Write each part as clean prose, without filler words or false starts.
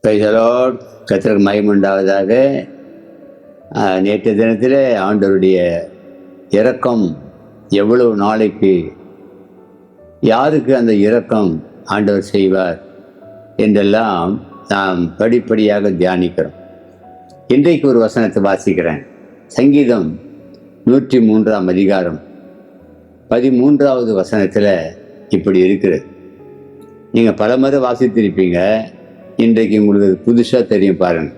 Praise the Lord. கர்த்தருக்கு மகிமை உண்டாவதாக. நேற்று தினத்தில் ஆண்டவருடைய இரக்கம் எவ்வளவு நாளைக்கு, யாருக்கு அந்த இரக்கம் ஆண்டவர் செய்வார் என்றெல்லாம் நாம் படிப்படியாக தியானிக்கிறோம். இன்றைக்கு ஒரு வசனத்தை வாசிக்கிறேன். சங்கீதம் 103 அதிகாரம் 13வது வசனத்தில் இப்படி இருக்கிறது. நீங்கள் பல முறை வாசித்திருப்பீங்க, இன்றைக்கு உங்களுக்கு புதுசாக தெரியும் பாருங்கள்.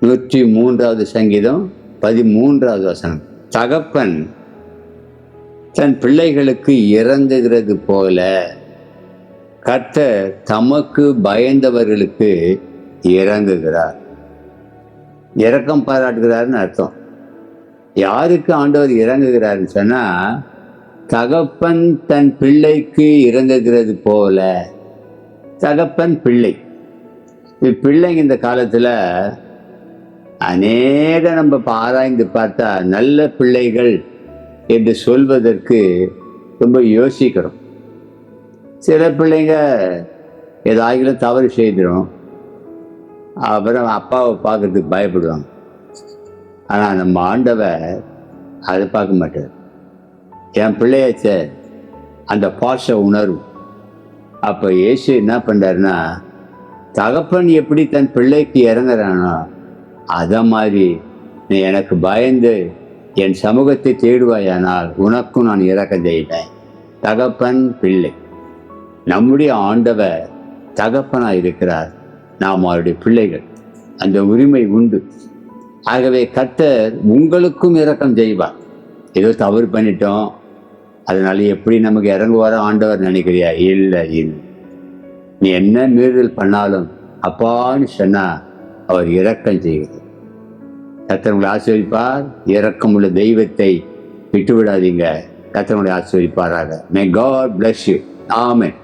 103வது சங்கீதம் 13வது வசனம். தகப்பன் தன் பிள்ளைகளுக்கு இறங்குகிறது போல கர்த்தர் தமக்கு பயந்தவர்களுக்கு இறங்குகிறார். இரக்கம் பாராட்டுகிறார்னு அர்த்தம். யாருக்கு ஆண்டவர் இறங்குகிறார்னு சொன்னால், தகப்பன் தன் பிள்ளைக்கு இறங்குகிறது போல. தகப்பன் பிள்ளை, பிள்ளைங்க இந்த காலத்தில் அநேக நம்ம ஆராய்ந்து பார்த்தா நல்ல பிள்ளைகள் என்று சொல்வதற்கு ரொம்ப யோசிக்கிறோம். சில பிள்ளைங்க ஏதாகிலும் தவறு செய்திடும், அப்புறம் அப்பாவை பார்க்கறதுக்கு பயப்படுவாங்க. ஆனால் நம்ம ஆண்டவர் அதை பார்க்க மாட்டார். என் பிள்ளையாச்ச அந்த பாச உணர்வு. அப்போ இயேசு என்ன பண்ணுறாருன்னா, தகப்பன் எப்படி தன் பிள்ளைக்கு இறங்குறானோ அதை மாதிரி நீ எனக்கு பயந்து என் சமூகத்தை தேடுவாயானால் உனக்கும் நான் இரக்கம் செய்வேன். தகப்பன் பிள்ளை, நம்முடைய ஆண்டவர் தகப்பனாக இருக்கிறார், நாம் அவருடைய பிள்ளைகள். அந்த உரிமை உண்டு. ஆகவே கர்த்தர் உங்களுக்கும் இரக்கம் செய்வார். ஏதோ தவறு பண்ணிட்டோம், அதனால எப்படி நமக்கு இறங்குவாரோ ஆண்டவர் நினைக்கிறியா? இல்லை. நீ என்ன மீறுதல் பண்ணாலும் அப்பான்னு சொன்னா அவர் இரக்கம் செய்கிறார். கர்த்தர் உங்களை ஆசீர்வதிப்பார். இரக்கம் உள்ள தெய்வத்தை விட்டு விடாதீங்க. கர்த்தர் உங்களை ஆசீர்வதிப்பாராக. May God bless you. Amen.